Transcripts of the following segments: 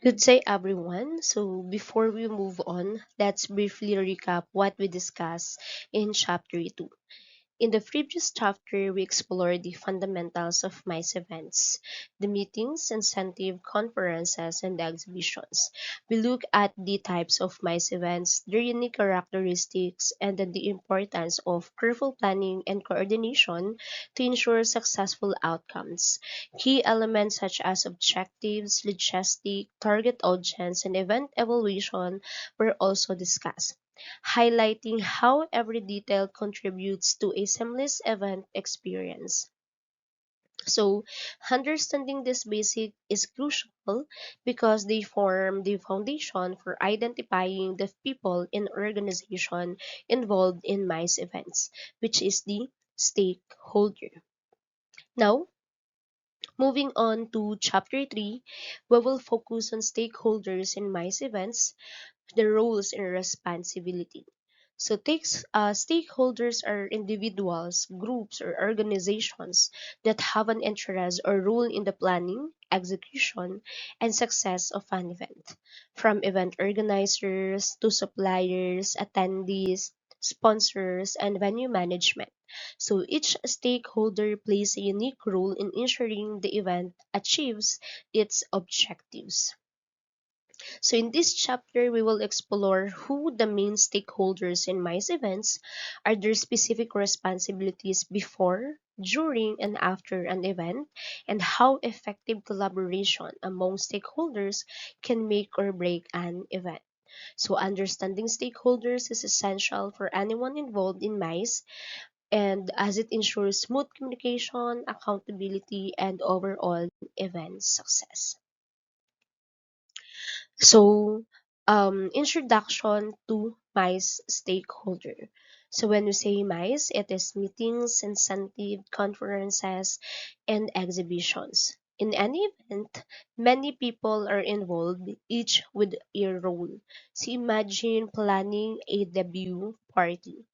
Good day, everyone. So, before we move on, let's briefly recap what we discussed in Chapter 2. In the previous chapter, we explored the fundamentals of MICE events, the meetings, incentive, conferences, and exhibitions. We look at the types of MICE events, their unique characteristics, and then the importance of careful planning and coordination to ensure successful outcomes. Key elements such as objectives, logistic, target audience, and event evaluation were also discussed, highlighting how every detail contributes to a seamless event experience. So, understanding this basic is crucial because they form the foundation for identifying the people in organization involved in MICE events, which is the stakeholder. Now, moving on to chapter 3, we will focus on stakeholders in MICE events, the roles and responsibility. So stakeholders are individuals, groups, or organizations that have an interest or role in the planning, execution, and success of an event. From event organizers to suppliers, attendees, sponsors, and venue management. So each stakeholder plays a unique role in ensuring the event achieves its objectives. So in this chapter, we will explore who the main stakeholders in MICE events are, their specific responsibilities before, during, and after an event, and how effective collaboration among stakeholders can make or break an event. So understanding stakeholders is essential for anyone involved in MICE, and as it ensures smooth communication, accountability, and overall event success. So, introduction to MICE stakeholder. So when we say MICE, it is meetings, incentive, conferences, and exhibitions. In any event, many people are involved, each with a role. So imagine planning a debut party.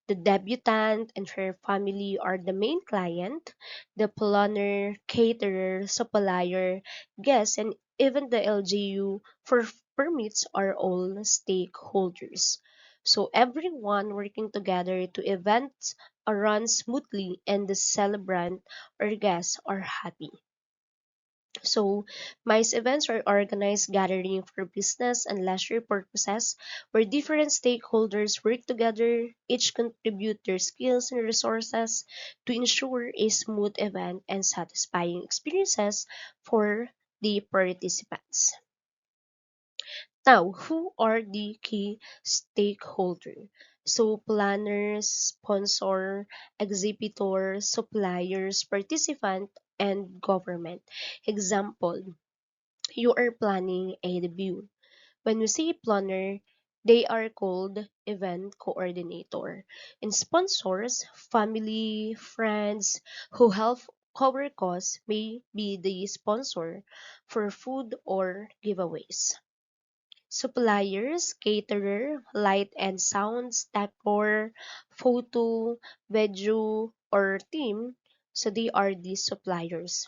The debutant and her family are the main client, the planner, caterer, supplier, guests, and even the LGU for permits are all stakeholders. So everyone working together to events run smoothly and the celebrant or guests are happy. So, MICE events are organized gathering for business and leisure purposes where different stakeholders work together, each contribute their skills and resources to ensure a smooth event and satisfying experiences for the participants. Now, who are the key stakeholders? So, planners, sponsor, exhibitors, suppliers, participant, and government. Example, you are planning a debut. When we say planner, they are called event coordinator. And sponsors, family, friends who help cover costs may be the sponsor for food or giveaways. Suppliers, caterer, light and sounds, decor, photo, video, or team. So they are the suppliers.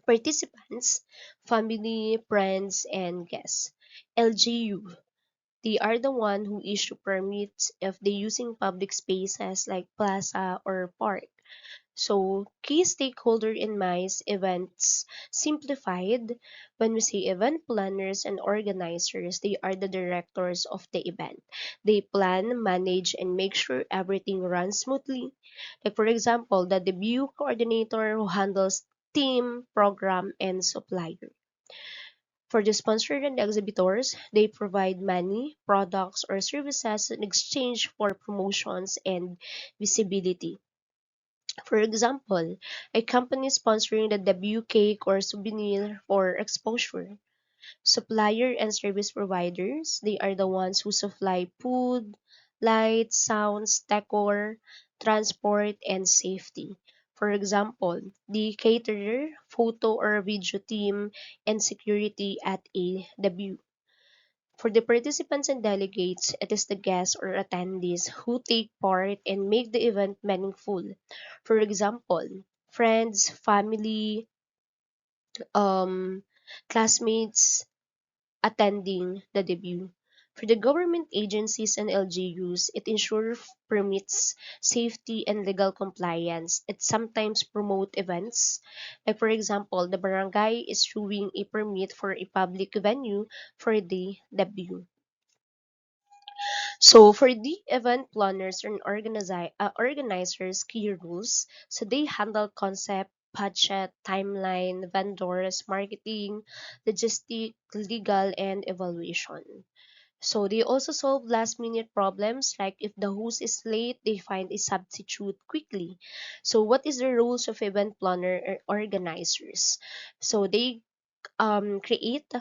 Participants, family, friends, and guests. LGU, they are the one who issue permits if they using public spaces like plaza or park. So, key stakeholder in MICE events simplified. When we say event planners and organizers, they are the directors of the event. They plan, manage, and make sure everything runs smoothly. Like for example, the debut coordinator who handles team, program, and supplier. For the sponsor and exhibitors, they provide money, products, or services in exchange for promotions and visibility. For example, a company sponsoring the debut cake or souvenir for exposure. Supplier and service providers, they are the ones who supply food, lights, sounds, decor, transport, and safety. For example, the caterer, photo or video team, and security at a debut. For the participants and delegates, it is the guests or attendees who take part and make the event meaningful. For example, friends, family, um, classmates. attending the debut. For the government agencies and LGUs, it ensures permits safety and legal compliance. It sometimes promote events. Like for example, the barangay is issuing a permit for a public venue for the debut. So for the event planners and organizers, key rules, so they handle concept, budget, timeline, vendors, marketing, logistic, legal, and evaluation. So they also solve last minute problems like if the host is late, they find a substitute quickly. So what is the roles of event planner or organizers? So they create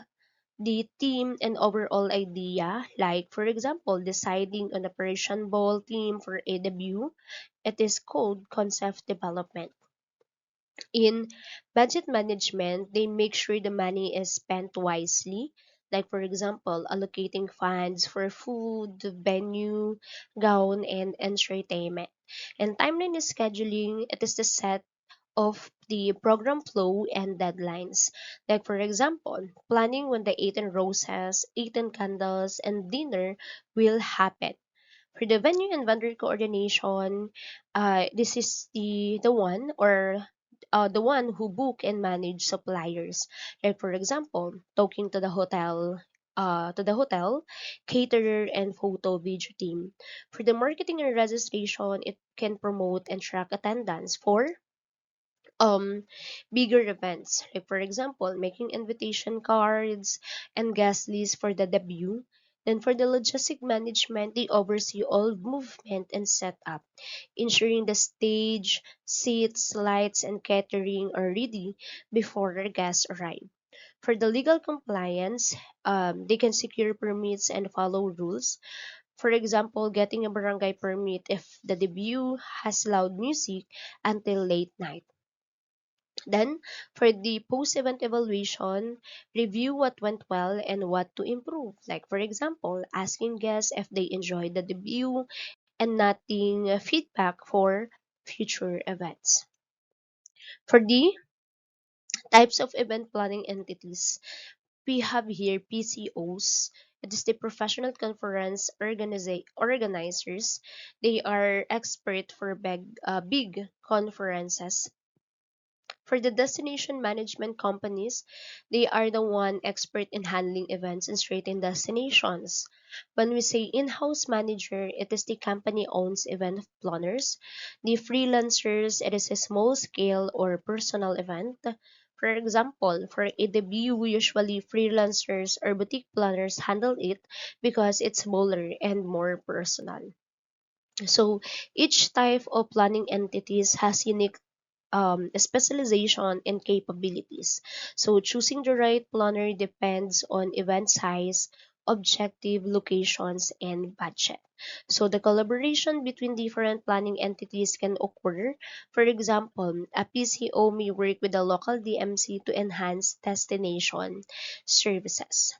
the theme and overall idea, like for example, deciding on operation ball theme for a debut, it is called concept development. In budget management, they make sure the money is spent wisely, like for example, allocating funds for food, venue, gown, and entertainment. And timeline is scheduling, it is the set of the program flow and deadlines. Like for example, planning when the 18 roses, 18 candles, and dinner will happen. For the venue and vendor coordination, this is the one who book and manage suppliers. Like for example, talking to the hotel, caterer, and photo video team. For the marketing and registration, it can promote and track attendance for um bigger events, like for example making invitation cards and guest lists for the debut. Then for the logistic management, they oversee all movement and setup, ensuring the stage, seats, lights, and catering are ready before our guests arrive. For the legal compliance, they can secure permits and follow rules. For example, getting a barangay permit if the debut has loud music until late night. Then, for the post-event evaluation, review what went well and what to improve. Like, for example, asking guests if they enjoyed the debut and noting feedback for future events. For the types of event planning entities, we have here PCOs. It is the professional conference organizers. They are expert for big conferences. For the destination management companies, they are the one expert in handling events in certain destinations. When we say in-house manager, it is the company owns event planners. The freelancers, it is a small scale or personal event. For example, for a debut, usually freelancers or boutique planners handle it because it's smaller and more personal. So each type of planning entities has unique specialization and capabilities. So choosing the right planner depends on event size, objective, locations, and budget. So the collaboration between different planning entities can occur. For example, a PCO may work with a local DMC to enhance destination services.